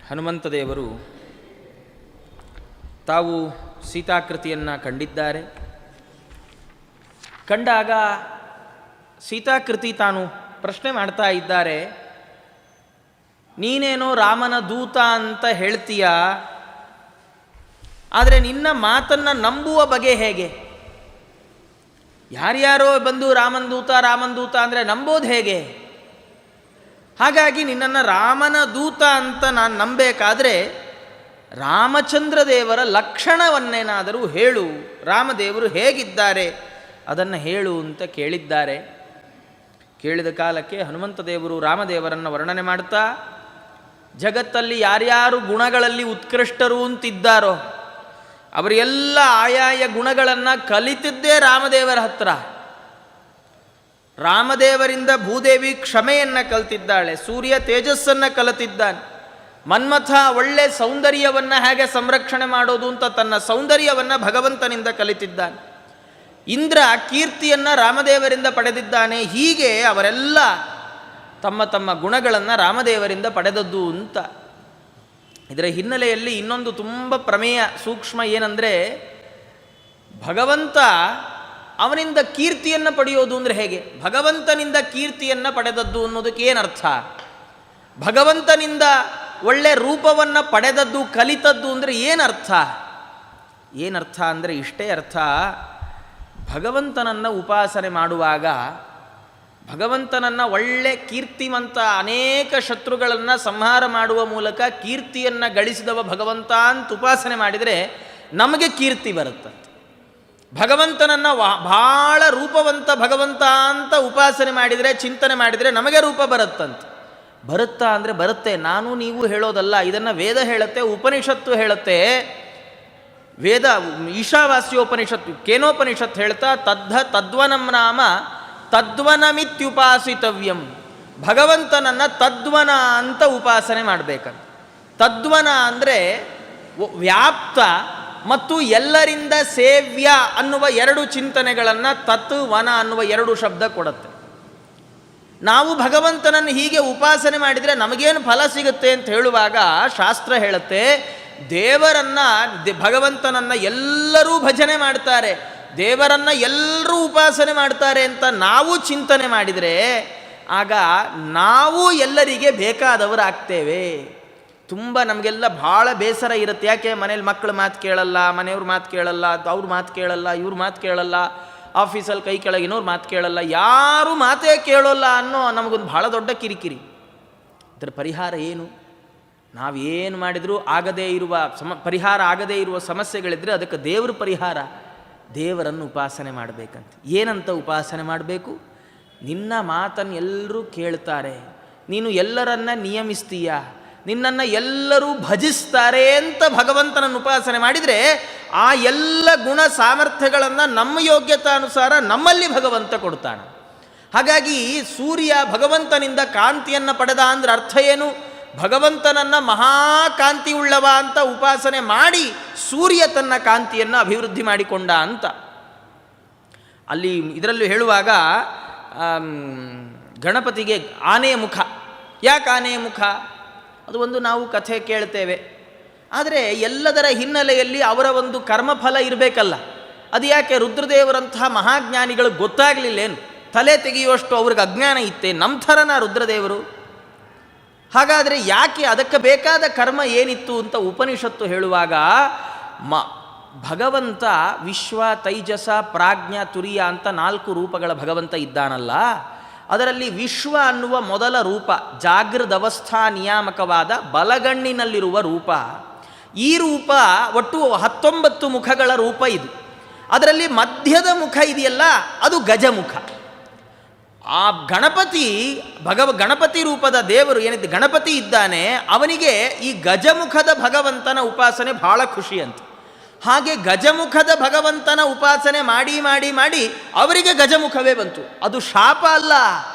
ಹನುಮಂತ ದೇವರು ತಾವು ಸೀತಾಕೃತಿಯನ್ನು ಕಂಡಿದ್ದಾರೆ. ಕಂಡಾಗ ಸೀತಾಕೃತಿ ತಾನು ಪ್ರಶ್ನೆ ಮಾಡ್ತಾ ಇದ್ದಾರೆ, ನೀನೇನೋ ರಾಮನ ದೂತ ಅಂತ ಹೇಳ್ತೀಯ, ಆದರೆ ನಿನ್ನ ಮಾತನ್ನು ನಂಬುವ ಬಗೆ ಹೇಗೆ? ಯಾರ್ಯಾರೋ ಬಂದು ರಾಮನ ದೂತ ಅಂದರೆ ನಂಬೋದು ಹೇಗೆ? ಹಾಗಾಗಿ ನಿನ್ನನ್ನು ರಾಮನ ದೂತ ಅಂತ ನಾನು ನಂಬಬೇಕಾದ್ರೆ ರಾಮಚಂದ್ರ ದೇವರ ಲಕ್ಷಣವನ್ನೇನಾದರೂ ಹೇಳು, ರಾಮದೇವರು ಹೇಗಿದ್ದಾರೆ ಅದನ್ನು ಹೇಳು ಅಂತ ಕೇಳಿದ್ದಾರೆ. ಕೇಳಿದ ಕಾಲಕ್ಕೆ ಹನುಮಂತ ದೇವರು ರಾಮದೇವರನ್ನು ವರ್ಣನೆ ಮಾಡ್ತಾ, ಜಗತ್ತಲ್ಲಿ ಯಾರ್ಯಾರು ಗುಣಗಳಲ್ಲಿ ಉತ್ಕೃಷ್ಟರು ಅಂತಿದ್ದಾರೋ ಅವರೆಲ್ಲ ಆಯಾಯ ಗುಣಗಳನ್ನು ಕಲಿತಿದ್ದೇ ರಾಮದೇವರ ಹತ್ರ. ರಾಮದೇವರಿಂದ ಭೂದೇವಿ ಕ್ಷಮೆಯನ್ನು ಕಲಿತಿದ್ದಾಳೆ, ಸೂರ್ಯ ತೇಜಸ್ಸನ್ನು ಕಲಿತಿದ್ದಾನೆ, ಮನ್ಮಥ ಒಳ್ಳೆ ಸೌಂದರ್ಯವನ್ನು ಹೇಗೆ ಸಂರಕ್ಷಣೆ ಮಾಡೋದು ಅಂತ ತನ್ನ ಸೌಂದರ್ಯವನ್ನು ಭಗವಂತನಿಂದ ಕಲಿತಿದ್ದಾನೆ, ಇಂದ್ರ ಕೀರ್ತಿಯನ್ನು ರಾಮದೇವರಿಂದ ಪಡೆದಿದ್ದಾನೆ. ಹೀಗೆ ಅವರೆಲ್ಲ ತಮ್ಮ ತಮ್ಮ ಗುಣಗಳನ್ನು ರಾಮದೇವರಿಂದ ಪಡೆದದ್ದು ಅಂತ. ಇದರ ಹಿನ್ನೆಲೆಯಲ್ಲಿ ಇನ್ನೊಂದು ತುಂಬ ಪ್ರಮೇಯ ಸೂಕ್ಷ್ಮ ಏನಂದರೆ, ಭಗವಂತ ಅವನಿಂದ ಕೀರ್ತಿಯನ್ನು ಪಡೆಯೋದು ಅಂದರೆ ಹೇಗೆ? ಭಗವಂತನಿಂದ ಕೀರ್ತಿಯನ್ನು ಪಡೆದದ್ದು ಅನ್ನೋದಕ್ಕೆ ಏನರ್ಥ? ಭಗವಂತನಿಂದ ಒಳ್ಳೆ ರೂಪವನ್ನು ಪಡೆದದ್ದು ಕಲಿತದ್ದು ಅಂದರೆ ಏನರ್ಥ? ಏನರ್ಥ ಅಂದರೆ ಇಷ್ಟೇ ಅರ್ಥ, ಭಗವಂತನನ್ನು ಉಪಾಸನೆ ಮಾಡುವಾಗ ಭಗವಂತನನ್ನು ಒಳ್ಳೆ ಕೀರ್ತಿವಂತ ಅನೇಕ ಶತ್ರುಗಳನ್ನು ಸಂಹಾರ ಮಾಡುವ ಮೂಲಕ ಕೀರ್ತಿಯನ್ನು ಗಳಿಸಿದವ ಭಗವಂತ ಅಂತ ಉಪಾಸನೆ ಮಾಡಿದರೆ ನಮಗೆ ಕೀರ್ತಿ ಬರುತ್ತಂತೆ. ಭಗವಂತನನ್ನು ಭಾಳ ರೂಪವಂತ ಭಗವಂತ ಅಂತ ಉಪಾಸನೆ ಮಾಡಿದರೆ, ಚಿಂತನೆ ಮಾಡಿದರೆ ನಮಗೆ ರೂಪ ಬರುತ್ತಂತೆ. ಬರುತ್ತಾ ಅಂದರೆ ಬರುತ್ತೆ, ನಾನು ನೀವು ಹೇಳೋದಲ್ಲ, ಇದನ್ನು ವೇದ ಹೇಳುತ್ತೆ, ಉಪನಿಷತ್ತು ಹೇಳುತ್ತೆ. ವೇದ ಈಶಾವಾಸ್ಯೋಪನಿಷತ್ತು ಕೇನೋಪನಿಷತ್ತು ಹೇಳ್ತಾ, ತದ್ವನಂ ನಾಮ ತದ್ವನಮಿತ್ಯುಪಾಸಿತವ್ಯಂ, ಭಗವಂತನನ್ನು ತದ್ವನ ಅಂತ ಉಪಾಸನೆ ಮಾಡಬೇಕಂತ. ತದ್ವನ ಅಂದರೆ ವ್ಯಾಪ್ತ ಮತ್ತು ಎಲ್ಲರಿಂದ ಸೇವ್ಯ ಅನ್ನುವ ಎರಡು ಚಿಂತನೆಗಳನ್ನು ತತ್ವನ ಅನ್ನುವ ಎರಡು ಶಬ್ದ ಕೊಡುತ್ತೆ. ನಾವು ಭಗವಂತನನ್ನು ಹೀಗೆ ಉಪಾಸನೆ ಮಾಡಿದರೆ ನಮಗೇನು ಫಲ ಸಿಗುತ್ತೆ ಅಂತ ಹೇಳುವಾಗ ಶಾಸ್ತ್ರ ಹೇಳುತ್ತೆ, ಭಗವಂತನನ್ನು ಎಲ್ಲರೂ ಭಜನೆ ಮಾಡ್ತಾರೆ, ದೇವರನ್ನು ಎಲ್ಲರೂ ಉಪಾಸನೆ ಮಾಡ್ತಾರೆ ಅಂತ ನಾವು ಚಿಂತನೆ ಮಾಡಿದರೆ ಆಗ ನಾವು ಎಲ್ಲರಿಗೆ ಬೇಕಾದವರಾಗ್ತೇವೆ. ತುಂಬ ನಮಗೆಲ್ಲ ಭಾಳ ಬೇಸರ ಇರುತ್ತೆ. ಯಾಕೆ? ಮನೇಲಿ ಮಕ್ಕಳು ಮಾತು ಕೇಳಲ್ಲ, ಮನೆಯವ್ರ ಮಾತು ಕೇಳಲ್ಲ, ಅವ್ರ ಮಾತು ಕೇಳಲ್ಲ, ಇವ್ರ ಮಾತು ಕೇಳಲ್ಲ, ಆಫೀಸಲ್ಲಿ ಕೈ ಕೆಳಗಿನವ್ರ ಮಾತು ಕೇಳಲ್ಲ, ಯಾರೂ ಮಾತೇ ಕೇಳೋಲ್ಲ ಅನ್ನೋ ನಮಗೊಂದು ಭಾಳ ದೊಡ್ಡ ಕಿರಿಕಿರಿ. ಇದರ ಪರಿಹಾರ ಏನು? ನಾವೇನು ಮಾಡಿದರೂ ಪರಿಹಾರ ಆಗದೇ ಇರುವ ಸಮಸ್ಯೆಗಳಿದ್ದರೆ ಅದಕ್ಕೆ ದೇವರು ಪರಿಹಾರ. ದೇವರನ್ನು ಉಪಾಸನೆ ಮಾಡಬೇಕಂತ. ಏನಂತ ಉಪಾಸನೆ ಮಾಡಬೇಕು? ನಿನ್ನ ಮಾತನ್ನು ಎಲ್ಲರೂ ಕೇಳ್ತಾರೆ, ನೀನು ಎಲ್ಲರನ್ನ ನಿಯಮಿಸ್ತೀಯ, ನಿನ್ನನ್ನು ಎಲ್ಲರೂ ಭಜಿಸ್ತಾರೆ ಅಂತ ಭಗವಂತನನ್ನು ಉಪಾಸನೆ ಮಾಡಿದರೆ ಆ ಎಲ್ಲ ಗುಣ ಸಾಮರ್ಥ್ಯಗಳನ್ನು ನಮ್ಮ ಯೋಗ್ಯತಾನುಸಾರ ನಮ್ಮಲ್ಲಿ ಭಗವಂತ ಕೊಡ್ತಾನೆ. ಹಾಗಾಗಿ ಸೂರ್ಯ ಭಗವಂತನಿಂದ ಕಾಂತಿಯನ್ನು ಪಡೆದ ಅಂದರೆ ಅರ್ಥ ಏನು? ಭಗವಂತನನ್ನು ಮಹಾಕಾಂತಿ ಉಳ್ಳವ ಅಂತ ಉಪಾಸನೆ ಮಾಡಿ ಸೂರ್ಯ ತನ್ನ ಕಾಂತಿಯನ್ನು ಅಭಿವೃದ್ಧಿ ಮಾಡಿಕೊಂಡ ಅಂತ. ಅಲ್ಲಿ ಇದರಲ್ಲೂ ಹೇಳುವಾಗ ಗಣಪತಿಗೆ ಆನೆಯ ಮುಖ. ಯಾಕೆ ಆನೆಯ ಮುಖ? ಅದು ಒಂದು ನಾವು ಕಥೆ ಕೇಳ್ತೇವೆ, ಆದರೆ ಎಲ್ಲದರ ಹಿನ್ನೆಲೆಯಲ್ಲಿ ಅವರ ಒಂದು ಕರ್ಮಫಲ ಇರಬೇಕಲ್ಲ. ಅದು ಯಾಕೆ ರುದ್ರದೇವರಂತಹ ಮಹಾಜ್ಞಾನಿಗಳು ಗೊತ್ತಾಗಲಿಲ್ಲೇನು? ತಲೆ ತೆಗೆಯುವಷ್ಟು ಅವ್ರಿಗೆ ಅಜ್ಞಾನ ಇತ್ತೇ? ನಮ್ಮ ಥರನ ರುದ್ರದೇವರು? ಹಾಗಾದರೆ ಯಾಕೆ? ಅದಕ್ಕೆ ಬೇಕಾದ ಕರ್ಮ ಏನಿತ್ತು ಅಂತ ಉಪನಿಷತ್ತು ಹೇಳುವಾಗ ಭಗವಂತ ವಿಶ್ವ, ತೈಜಸ, ಪ್ರಾಜ್ಞ, ತುರಿಯ ಅಂತ 4 ರೂಪಗಳ ಭಗವಂತ ಇದ್ದಾನಲ್ಲ, ಅದರಲ್ಲಿ ವಿಶ್ವ ಅನ್ನುವ ಮೊದಲ ರೂಪ ಜಾಗೃದವಸ್ಥಾ ನಿಯಾಮಕವಾದ ಬಲಗಣ್ಣಿನಲ್ಲಿರುವ ರೂಪ. ಈ ರೂಪ ಒಟ್ಟು 19 ಮುಖಗಳ ರೂಪ ಇದು. ಅದರಲ್ಲಿ ಮಧ್ಯದ ಮುಖ ಇದೆಯಲ್ಲ, ಅದು ಗಜಮುಖ. ಆ ಗಣಪತಿ ರೂಪದ ದೇವರು ಏನಿದೆ, ಗಣಪತಿ ಇದ್ದಾನೆ, ಅವನಿಗೆ ಈ ಗಜಮುಖದ ಭಗವಂತನ ಉಪಾಸನೆ ಬಹಳ ಖುಷಿ ಅಂತ. ಹಾಗೆ ಗಜಮುಖದ ಭಗವಂತನ ಉಪಾಸನೆ ಮಾಡಿ ಮಾಡಿ ಮಾಡಿ ಅವರಿಗೆ ಗಜಮುಖವೇ ಬಂತು. ಅದು ಶಾಪ ಅಲ್ಲ,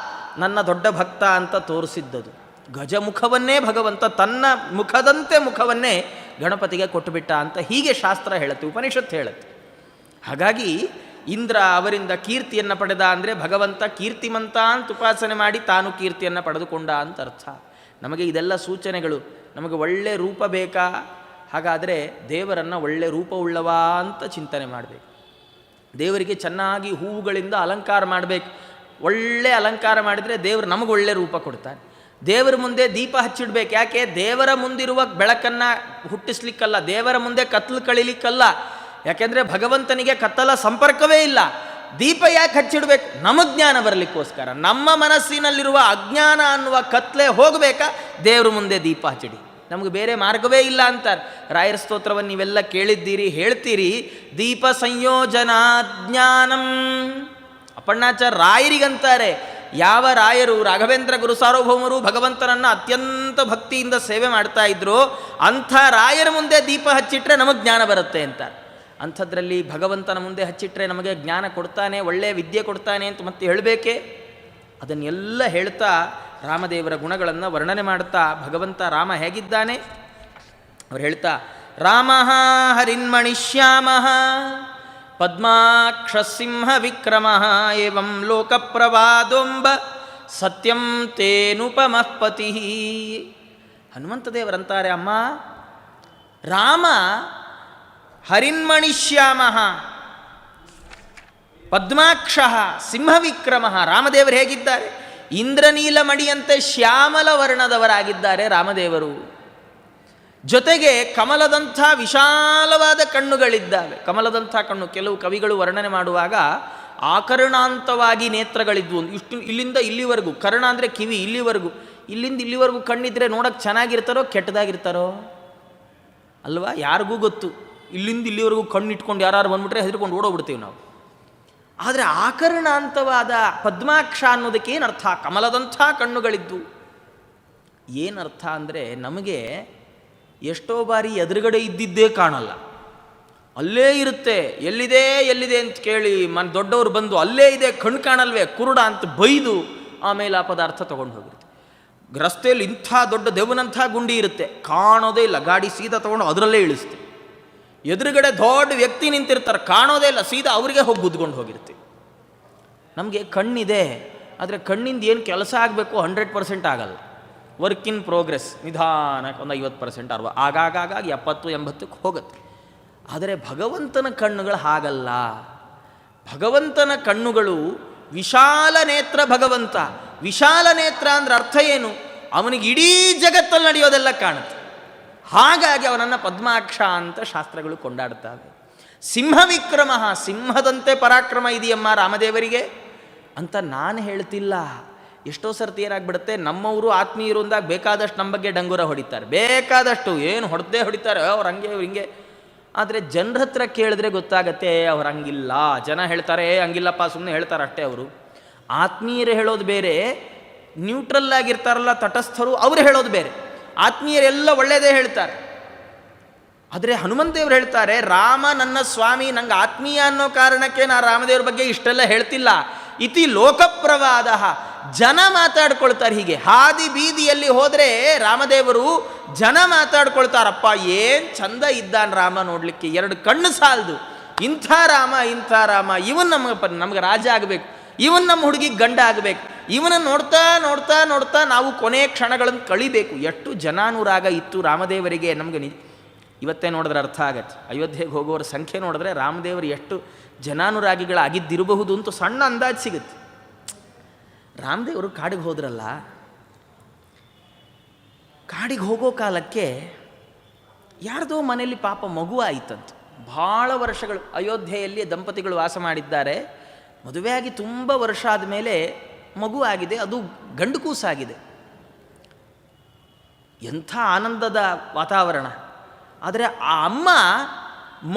ನನ್ನ ದೊಡ್ಡ ಭಕ್ತ ಅಂತ ತೋರಿಸಿದ್ದದು. ಗಜಮುಖವನ್ನೇ ಭಗವಂತ ತನ್ನ ಮುಖದಂತೆ ಮುಖವನ್ನೇ ಗಣಪತಿಗೆ ಕೊಟ್ಟುಬಿಟ್ಟ ಅಂತ ಹೀಗೆ ಶಾಸ್ತ್ರ ಹೇಳುತ್ತೆ, ಉಪನಿಷತ್ತು ಹೇಳುತ್ತೆ. ಹಾಗಾಗಿ ಇಂದ್ರ ಅವರಿಂದ ಕೀರ್ತಿಯನ್ನು ಪಡೆದ ಅಂದರೆ ಭಗವಂತ ಕೀರ್ತಿಮಂತ ಅಂತ ಉಪಾಸನೆ ಮಾಡಿ ತಾನು ಕೀರ್ತಿಯನ್ನು ಪಡೆದುಕೊಂಡ ಅಂತ ಅರ್ಥ. ನಮಗೆ ಇದೆಲ್ಲ ಸೂಚನೆಗಳು ನಮಗೆ ಒಳ್ಳೆ ರೂಪ ಬೇಕಾ? ಹಾಗಾದರೆ ದೇವರನ್ನು ಒಳ್ಳೆ ರೂಪವುಳ್ಳವ ಅಂತ ಚಿಂತನೆ ಮಾಡಬೇಕು. ದೇವರಿಗೆ ಚೆನ್ನಾಗಿ ಹೂವುಗಳಿಂದ ಅಲಂಕಾರ ಮಾಡಬೇಕು. ಒಳ್ಳೆ ಅಲಂಕಾರ ಮಾಡಿದರೆ ದೇವರು ನಮಗೆ ಒಳ್ಳೆ ರೂಪ ಕೊಡ್ತಾನೆ. ದೇವರ ಮುಂದೆ ದೀಪ ಹಚ್ಚಿಡ್ಬೇಕು. ಯಾಕೆ? ದೇವರ ಮುಂದಿರುವ ಬೆಳಕನ್ನು ಹುಟ್ಟಿಸ್ಲಿಕ್ಕಲ್ಲ, ದೇವರ ಮುಂದೆ ಕತ್ತಲು ಕಳೀಲಿಕ್ಕಲ್ಲ. ಯಾಕೆಂದರೆ ಭಗವಂತನಿಗೆ ಕತ್ತಲ ಸಂಪರ್ಕವೇ ಇಲ್ಲ. ದೀಪ ಯಾಕೆ ಹಚ್ಚಿಡ್ಬೇಕು? ನಮಗೆ ಜ್ಞಾನ ಬರಲಿಕ್ಕೋಸ್ಕರ. ನಮ್ಮ ಮನಸ್ಸಿನಲ್ಲಿರುವ ಅಜ್ಞಾನ ಅನ್ನುವ ಕತ್ಲೆ ಹೋಗಬೇಕಾ? ದೇವರ ಮುಂದೆ ದೀಪ ಹಚ್ಚಿಡಿ. ನಮಗೆ ಬೇರೆ ಮಾರ್ಗವೇ ಇಲ್ಲ ಅಂತಾರೆ. ರಾಯರ ಸ್ತೋತ್ರವನ್ನು ನೀವೆಲ್ಲ ಕೇಳಿದ್ದೀರಿ, ಹೇಳ್ತೀರಿ. ದೀಪ ಸಂಯೋಜನಾ ಜ್ಞಾನಂ. ಅಪ್ಪಣ್ಣಾಚಾರ್ಯ ರಾಯರಿಗಂತಾರೆ, ಯಾವ ರಾಯರು ರಾಘವೇಂದ್ರ ಗುರು ಸಾರ್ವಭೌಮರು ಭಗವಂತನನ್ನು ಅತ್ಯಂತ ಭಕ್ತಿಯಿಂದ ಸೇವೆ ಮಾಡ್ತಾ ಇದ್ರು, ಅಂಥ ರಾಯರ ಮುಂದೆ ದೀಪ ಹಚ್ಚಿಟ್ರೆ ನಮಗೆ ಜ್ಞಾನ ಬರುತ್ತೆ ಅಂತಾರೆ. ಅಂಥದ್ರಲ್ಲಿ ಭಗವಂತನ ಮುಂದೆ ಹಚ್ಚಿಟ್ರೆ ನಮಗೆ ಜ್ಞಾನ ಕೊಡ್ತಾನೆ, ಒಳ್ಳೆಯ ವಿದ್ಯೆ ಕೊಡ್ತಾನೆ ಅಂತ ಮತ್ತೆ ಹೇಳಬೇಕೇ? ಅದನ್ನೆಲ್ಲ ಹೇಳ್ತಾ ರಾಮದೇವರ ಗುಣಗಳನ್ನು ವರ್ಣನೆ ಮಾಡ್ತಾ ಭಗವಂತ ರಾಮ ಹೇಗಿದ್ದಾನೆ ಅವ್ರು ಹೇಳ್ತಾ, ರಾಮ ಹರಿನ್ಮಣಿಶ್ಯಾಮ ಪದ್ಮಾಕ್ಷ ಸಿಂಹ ವಿಕ್ರಮ ಏವಂ ಲೋಕಪ್ರವಾದೊಂಬ ಸತ್ಯಂ ತೇನುಪಮಃ ಪತಿ. ಹನುಮಂತ ದೇವರಂತಾರೆ, ಅಮ್ಮ ರಾಮ ಹರಿನ್ಮಣಿಶ್ಯಾಮ ಪದ್ಮಾಕ್ಷ ಸಿಂಹವಿಕ್ರಮ. ರಾಮದೇವರು ಹೇಗಿದ್ದಾರೆ? ಇಂದ್ರನೀಲ ಮಣಿಯಂತೆ ಶ್ಯಾಮಲ ವರ್ಣದವರಾಗಿದ್ದಾರೆ ರಾಮದೇವರು. ಜೊತೆಗೆ ಕಮಲದಂಥ ವಿಶಾಲವಾದ ಕಣ್ಣುಗಳಿದ್ದಾವೆ. ಕಮಲದಂಥ ಕಣ್ಣು ಕೆಲವು ಕವಿಗಳು ವರ್ಣನೆ ಮಾಡುವಾಗ ಆಕರ್ಣಾಂತವಾಗಿ ನೇತ್ರಗಳಿದ್ವು. ಇಷ್ಟು ಇಲ್ಲಿಂದ ಇಲ್ಲಿವರೆಗೂ, ಕರ್ಣ ಅಂದರೆ ಕಿವಿ, ಇಲ್ಲಿವರೆಗೂ, ಇಲ್ಲಿಂದ ಇಲ್ಲಿವರೆಗೂ ಕಣ್ಣಿದ್ರೆ ನೋಡೋಕ್ಕೆ ಚೆನ್ನಾಗಿರ್ತಾರೋ ಕೆಟ್ಟದಾಗಿರ್ತಾರೋ ಅಲ್ವಾ? ಯಾರಿಗೂ ಗೊತ್ತು. ಇಲ್ಲಿಂದ ಇಲ್ಲಿವರೆಗೂ ಕಣ್ಣಿಟ್ಕೊಂಡು ಯಾರು ಬಂದ್ಬಿಟ್ರೆ ಹೆದರ್ಕೊಂಡು ಓಡೋಗ್ಬಿಡ್ತೀವಿ ನಾವು. ಆದರೆ ಆಕರ್ಣಾಂತವಾದ ಪದ್ಮಾಕ್ಷ ಅನ್ನೋದಕ್ಕೆ ಏನರ್ಥ? ಕಮಲದಂಥ ಕಣ್ಣುಗಳಿದ್ದು. ಏನರ್ಥ ಅಂದರೆ, ನಮಗೆ ಎಷ್ಟೋ ಬಾರಿ ಎದುರುಗಡೆ ಇದ್ದಿದ್ದೇ ಕಾಣಲ್ಲ, ಅಲ್ಲೇ ಇರುತ್ತೆ. ಎಲ್ಲಿದೆ ಎಲ್ಲಿದೆ ಅಂತ ಕೇಳಿ ದೊಡ್ಡವರು ಬಂದು ಅಲ್ಲೇ ಇದೆ ಕಣ್ಣು ಕಾಣಲ್ವೇ ಕುರುಡ ಅಂತ ಬೈದು ಆಮೇಲೆ ಆ ಪದಾರ್ಥ ತೊಗೊಂಡು ಹೋಗಿರುತ್ತೆ. ರಸ್ತೆಯಲ್ಲಿ ಇಂಥ ದೊಡ್ಡ ದೆವ್ವನಂಥ ಗುಂಡಿ ಇರುತ್ತೆ, ಕಾಣೋದೇ ಇಲ್ಲ, ಗಾಡಿ ಸೀದಾ ತೊಗೊಂಡು ಅದರಲ್ಲೇ ಇಳಿಸ್ತೆ. ಎದುರುಗಡೆ ದೊಡ್ಡ ವ್ಯಕ್ತಿ ನಿಂತಿರ್ತಾರೆ, ಕಾಣೋದೇ ಇಲ್ಲ, ಸೀದಾ ಅವರಿಗೆ ಹೋಗಿ ಗುದ್ಕೊಂಡು ಹೋಗಿರ್ತೀವಿ. ನಮಗೆ ಕಣ್ಣಿದೆ, ಆದರೆ ಕಣ್ಣಿಂದ ಏನು ಕೆಲಸ ಆಗಬೇಕು 100% ಆಗಲ್ಲ. ವರ್ಕ್ ಇನ್ ಪ್ರೋಗ್ರೆಸ್, ನಿಧಾನಕ್ಕೆ ಒಂದು 50%, 60, ಆಗಾಗ 70-80ಕ್ಕೆ ಹೋಗುತ್ತೆ. ಆದರೆ ಭಗವಂತನ ಕಣ್ಣುಗಳು ಹಾಗಲ್ಲ. ಭಗವಂತನ ಕಣ್ಣುಗಳು ವಿಶಾಲ ನೇತ್ರ. ಭಗವಂತ ವಿಶಾಲ ನೇತ್ರ ಅಂದರೆ ಅರ್ಥ ಏನು? ಅವನಿಗೆ ಇಡೀ ಜಗತ್ತಲ್ಲಿ ನಡೆಯೋದೆಲ್ಲ ಕಾಣುತ್ತೆ. ಹಾಗಾಗಿ ಅವನನ್ನು ಪದ್ಮಾಕ್ಷ ಅಂತ ಶಾಸ್ತ್ರಗಳು ಕೊಂಡಾಡ್ತವೆ. ಸಿಂಹವಿಕ್ರಮ, ಸಿಂಹದಂತೆ ಪರಾಕ್ರಮ ಇದೆಯಮ್ಮ ರಾಮದೇವರಿಗೆ ಅಂತ ನಾನು ಹೇಳ್ತಿಲ್ಲ. ಎಷ್ಟೋ ಸರ್ತಿ ಏನಾಗ್ಬಿಡುತ್ತೆ, ನಮ್ಮವರು ಆತ್ಮೀಯರು ಅಂದಾಗ ಬೇಕಾದಷ್ಟು ನಮ್ಮ ಬಗ್ಗೆ ಡಂಗುರ ಹೊಡಿತಾರೆ, ಬೇಕಾದಷ್ಟು ಏನು ಹೊಡೆದೇ ಹೊಡಿತಾರೆ, ಅವ್ರು ಹಂಗೆ ಅವ್ರು ಹಿಂಗೆ. ಆದರೆ ಜನರ ಹತ್ರ ಕೇಳಿದ್ರೆ ಗೊತ್ತಾಗತ್ತೆ ಅವ್ರು ಹಂಗಿಲ್ಲ. ಜನ ಹೇಳ್ತಾರೆ ಹಂಗಿಲ್ಲಪ್ಪ, ಸುಮ್ಮನೆ ಹೇಳ್ತಾರೆ ಅಷ್ಟೇ. ಅವರು ಆತ್ಮೀಯರು ಹೇಳೋದು ಬೇರೆ, ನ್ಯೂಟ್ರಲ್ ಆಗಿರ್ತಾರಲ್ಲ ತಟಸ್ಥರು, ಅವರು ಹೇಳೋದು ಬೇರೆ. ಆತ್ಮೀಯರೆಲ್ಲ ಒಳ್ಳೆಯದೇ ಹೇಳ್ತಾರೆ. ಆದರೆ ಹನುಮಂತೇವರು ಹೇಳ್ತಾರೆ, ರಾಮ ನನ್ನ ಸ್ವಾಮಿ, ನಂಗೆ ಆತ್ಮೀಯ ಅನ್ನೋ ಕಾರಣಕ್ಕೆ ನಾನು ರಾಮದೇವ್ರ ಬಗ್ಗೆ ಇಷ್ಟೆಲ್ಲ ಹೇಳ್ತಿಲ್ಲ. ಇತಿ ಲೋಕಪ್ರವಾದ. ಜನ ಮಾತಾಡ್ಕೊಳ್ತಾರೆ. ಹೀಗೆ ಹಾದಿ ಬೀದಿಯಲ್ಲಿ ಹೋದರೆ ರಾಮದೇವರು ಜನ ಮಾತಾಡ್ಕೊಳ್ತಾರಪ್ಪ, ಏನು ಚಂದ ಇದ್ದಾನೆ ರಾಮ ನೋಡಲಿಕ್ಕೆ, 2 ಕಣ್ಣು ಸಾಲದು, ಇಂಥ ರಾಮ ಇಂಥ ರಾಮ, ಇವನ್ ನಮಗೆ ರಾಜ ಆಗಬೇಕು, ಇವನ್ ನಮ್ಮ ಹುಡುಗಿಗೆ ಗಂಡ ಆಗಬೇಕು, ಇವನ ನೋಡ್ತಾ ನೋಡ್ತಾ ನೋಡ್ತಾ ನಾವು ಕೊನೆಯ ಕ್ಷಣಗಳನ್ನು ಕಳಿಬೇಕು. ಎಷ್ಟು ಜನಾನುರಾಗ ಇತ್ತು ರಾಮದೇವರಿಗೆ. ನಮಗೆ ಇವತ್ತೇ ನೋಡಿದ್ರೆ ಅರ್ಥ ಆಗತ್ತೆ. ಅಯೋಧ್ಯೆಗೆ ಹೋಗೋರ ಸಂಖ್ಯೆ ನೋಡಿದ್ರೆ ರಾಮದೇವರು ಎಷ್ಟು ಜನಾನುರಾಗಿಗಳಾಗಿದ್ದಿರಬಹುದು ಅಂತ ಸಣ್ಣ ಅಂದಾಜು ಸಿಗುತ್ತೆ. ರಾಮದೇವರು ಕಾಡಿಗೆ ಹೋದ್ರಲ್ಲ, ಕಾಡಿಗೆ ಹೋಗೋ ಕಾಲಕ್ಕೆ ಯಾರ್ದೋ ಮನೆಯಲ್ಲಿ ಪಾಪ ಮಗು ಆಯಿತಂತ. ಭಾಳ ವರ್ಷಗಳು ಅಯೋಧ್ಯೆಯಲ್ಲಿ ದಂಪತಿಗಳು ವಾಸ ಮಾಡಿದ್ದಾರೆ. ಮದುವೆಯಾಗಿ ತುಂಬ ವರ್ಷ ಆದಮೇಲೆ ಮಗು ಆಗಿದೆ, ಅದು ಗಂಡು ಕೂಸಾಗಿದೆ. ಎಂಥ ಆನಂದದ ವಾತಾವರಣ. ಆದರೆ ಆ ಅಮ್ಮ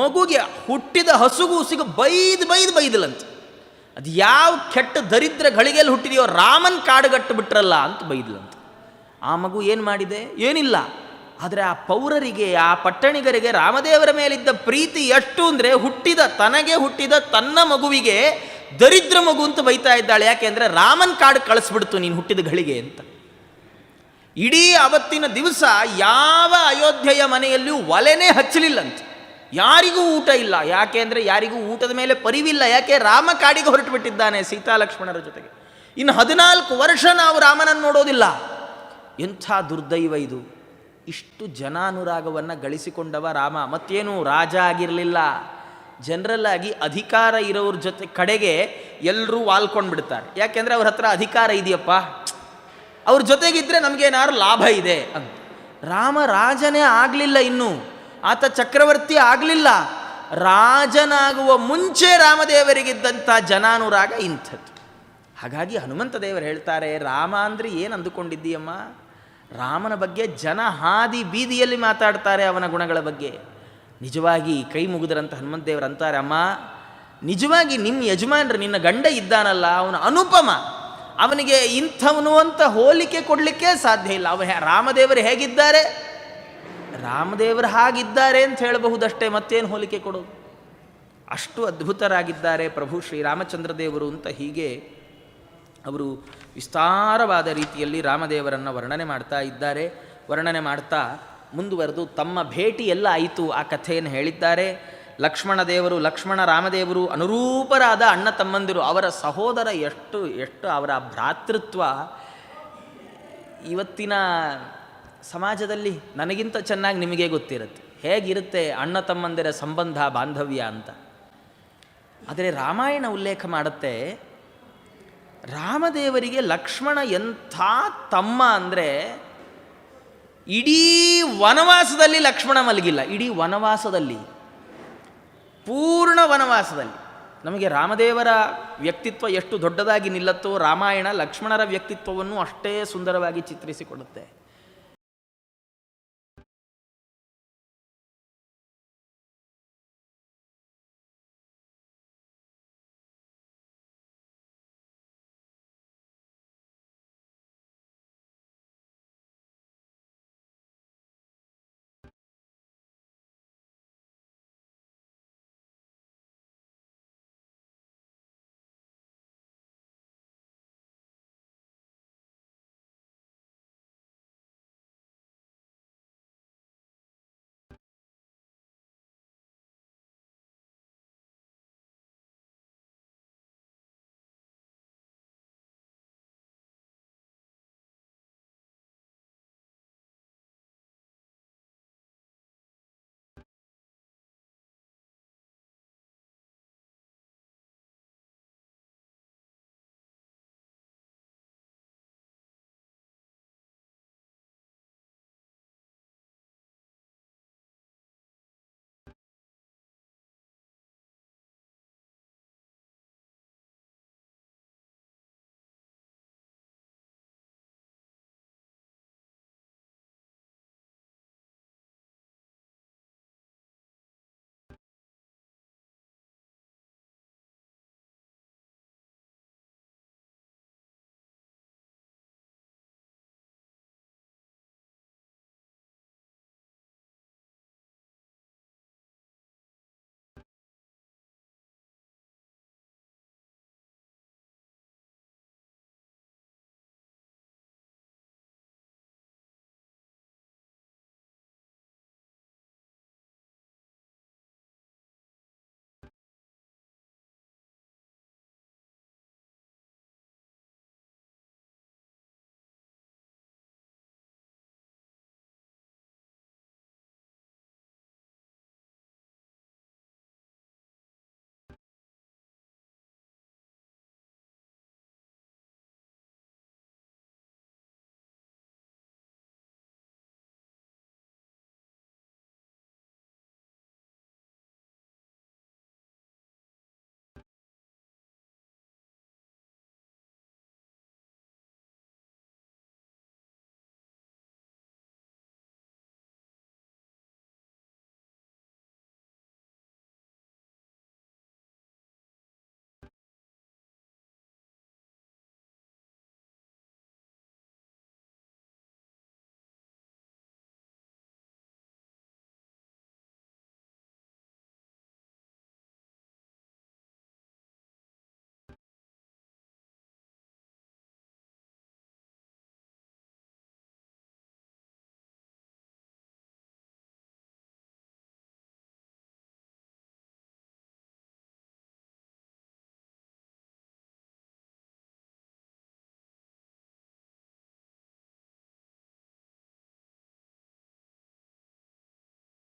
ಮಗುಗೆ ಹುಟ್ಟಿದ ಹಸುಗೂಸಿಗೆ ಬೈದಲಂತ. ಅದು ಯಾವ ಕೆಟ್ಟ ದರಿದ್ರ ಗಳಿಗೆಯಲ್ಲಿ ಹುಟ್ಟಿದೆಯೋ ರಾಮನ್ ಕಾಡುಗಟ್ಟು ಬಿಟ್ರಲ್ಲ ಅಂತ ಬೈದಲಂತ. ಆ ಮಗು ಏನು ಮಾಡಿದೆ? ಏನಿಲ್ಲ. ಆದರೆ ಆ ಪೌರರಿಗೆ, ಆ ಪಟ್ಟಣಿಗರಿಗೆ ರಾಮದೇವರ ಮೇಲಿದ್ದ ಪ್ರೀತಿ ಎಷ್ಟು ಅಂದರೆ, ತನಗೆ ಹುಟ್ಟಿದ ತನ್ನ ಮಗುವಿಗೆ ದರಿದ್ರ ಮಗು ಅಂತ ಬೈತಾ ಇದ್ದಾಳೆ. ಯಾಕೆ ಅಂದರೆ ರಾಮನ್ ಕಾಡು ಕಳಿಸ್ಬಿಡ್ತು ನೀನು ಹುಟ್ಟಿದ ಗಳಿಗೆ ಅಂತ. ಇಡೀ ಅವತ್ತಿನ ದಿವಸ ಯಾವ ಅಯೋಧ್ಯೆಯ ಮನೆಯಲ್ಲಿಯೂ ಒಲೆನೇ ಹಚ್ಚಲಿಲ್ಲಂತೆ. ಯಾರಿಗೂ ಊಟ ಇಲ್ಲ. ಯಾಕೆ ಅಂದರೆ ಯಾರಿಗೂ ಊಟದ ಮೇಲೆ ಪರಿವಿಲ್ಲ. ಯಾಕೆ? ರಾಮ ಕಾಡಿಗೆ ಹೊರಟು ಬಿಟ್ಟಿದ್ದಾನೆ ಸೀತಾ ಲಕ್ಷ್ಮಣರ ಜೊತೆಗೆ. ಇನ್ನು 14 ವರ್ಷ ನಾವು ರಾಮನನ್ನು ನೋಡೋದಿಲ್ಲ. ಎಂಥ ದುರ್ದೈವ ಇದು. ಇಷ್ಟು ಜನಾನುರಾಗವನ್ನು ಗಳಿಸಿಕೊಂಡವ ರಾಮ. ಮತ್ತೇನು ರಾಜ ಆಗಿರಲಿಲ್ಲ, ಜನರಲ್ ಆಗಿ ಅಧಿಕಾರ ಇರೋರ ಜೊತೆ ಕಡೆಗೆ ಎಲ್ಲರೂ ವಾಲ್ಕೊಂಡು ಬಿಡ್ತಾರೆ. ಯಾಕೆಂದರೆ ಅವ್ರ ಹತ್ರ ಅಧಿಕಾರ ಇದೆಯಪ್ಪ, ಅವ್ರ ಜೊತೆಗಿದ್ದರೆ ನಮಗೇನಾದ್ರು ಲಾಭ ಇದೆ ಅಂತ. ರಾಮ ರಾಜನೇ ಆಗಲಿಲ್ಲ, ಇನ್ನೂ ಆತ ಚಕ್ರವರ್ತಿ ಆಗಲಿಲ್ಲ. ರಾಜನಾಗುವ ಮುಂಚೆ ರಾಮದೇವರಿಗಿದ್ದಂಥ ಜನಾನುರಾಗ ಇಂಥದ್ದು. ಹಾಗಾಗಿ ಹನುಮಂತ ದೇವರು ಹೇಳ್ತಾರೆ, ರಾಮ ಅಂದರೆ ಏನು ಅಂದುಕೊಂಡಿದ್ದೀಯಮ್ಮ? ರಾಮನ ಬಗ್ಗೆ ಜನ ಹಾದಿ ಬೀದಿಯಲ್ಲಿ ಮಾತಾಡ್ತಾರೆ, ಅವನ ಗುಣಗಳ ಬಗ್ಗೆ. ನಿಜವಾಗಿ ಕೈ ಮುಗಿದ್ರಂತ ಹನುಮಂತ ದೇವರು ಅಂತಾರೆ, ಅಮ್ಮ ನಿಜವಾಗಿ ನಿಮ್ಮ ಯಜಮಾನ್ರು ನಿನ್ನ ಗಂಡ ಇದ್ದಾನಲ್ಲ, ಅವನ ಅನುಪಮ, ಅವನಿಗೆ ಇಂಥವನು ಅಂತ ಹೋಲಿಕೆ ಕೊಡಲಿಕ್ಕೆ ಸಾಧ್ಯ ಇಲ್ಲ. ರಾಮದೇವರು ಹೇಗಿದ್ದಾರೆ, ರಾಮದೇವರು ಹಾಗಿದ್ದಾರೆ ಅಂತ ಹೇಳಬಹುದಷ್ಟೇ, ಮತ್ತೇನು ಹೋಲಿಕೆ ಕೊಡೋದು? ಅಷ್ಟು ಅದ್ಭುತರಾಗಿದ್ದಾರೆ ಪ್ರಭು ಶ್ರೀರಾಮಚಂದ್ರ ದೇವರು ಅಂತ ಹೀಗೆ ಅವರು ವಿಸ್ತಾರವಾದ ರೀತಿಯಲ್ಲಿ ರಾಮದೇವರನ್ನು ವರ್ಣನೆ ಮಾಡ್ತಾ ಇದ್ದಾರೆ. ವರ್ಣನೆ ಮಾಡ್ತಾ ಮುಂದುವರೆದು ತಮ್ಮ ಭೇಟಿ ಎಲ್ಲ ಆಯಿತು ಆ ಕಥೆಯನ್ನು ಹೇಳಿದ್ದಾರೆ. ಲಕ್ಷ್ಮಣ ದೇವರು, ಲಕ್ಷ್ಮಣ ರಾಮದೇವರು ಅನುರೂಪರಾದ ಅಣ್ಣ ತಮ್ಮಂದಿರು, ಅವರ ಸಹೋದರ ಎಷ್ಟು ಅವರ ಭ್ರಾತೃತ್ವ ಇವತ್ತಿನ ಸಮಾಜದಲ್ಲಿ ನನಗಿಂತ ಚೆನ್ನಾಗಿ ನಿಮಗೆ ಗೊತ್ತಿರುತ್ತೆ ಹೇಗಿರುತ್ತೆ ಅಣ್ಣ ತಮ್ಮಂದಿರ ಸಂಬಂಧ ಬಾಂಧವ್ಯ ಅಂತ. ಆದರೆ ರಾಮಾಯಣ ಉಲ್ಲೇಖ ಮಾಡುತ್ತೆ, ರಾಮದೇವರಿಗೆ ಲಕ್ಷ್ಮಣ ಎಂಥ ತಮ್ಮ ಅಂದರೆ, ಇಡೀ ವನವಾಸದಲ್ಲಿ ಲಕ್ಷ್ಮಣ ಮಲಗಿಲ್ಲ. ಇಡೀ ವನವಾಸದಲ್ಲಿ, ಪೂರ್ಣ ವನವಾಸದಲ್ಲಿ. ನಮಗೆ ರಾಮದೇವರ ವ್ಯಕ್ತಿತ್ವ ಎಷ್ಟು ದೊಡ್ಡದಾಗಿ ನಿಲ್ಲತ್ತೋ, ರಾಮಾಯಣ ಲಕ್ಷ್ಮಣರ ವ್ಯಕ್ತಿತ್ವವನ್ನು ಅಷ್ಟೇ ಸುಂದರವಾಗಿ ಚಿತ್ರಿಸಿಕೊಡುತ್ತೆ.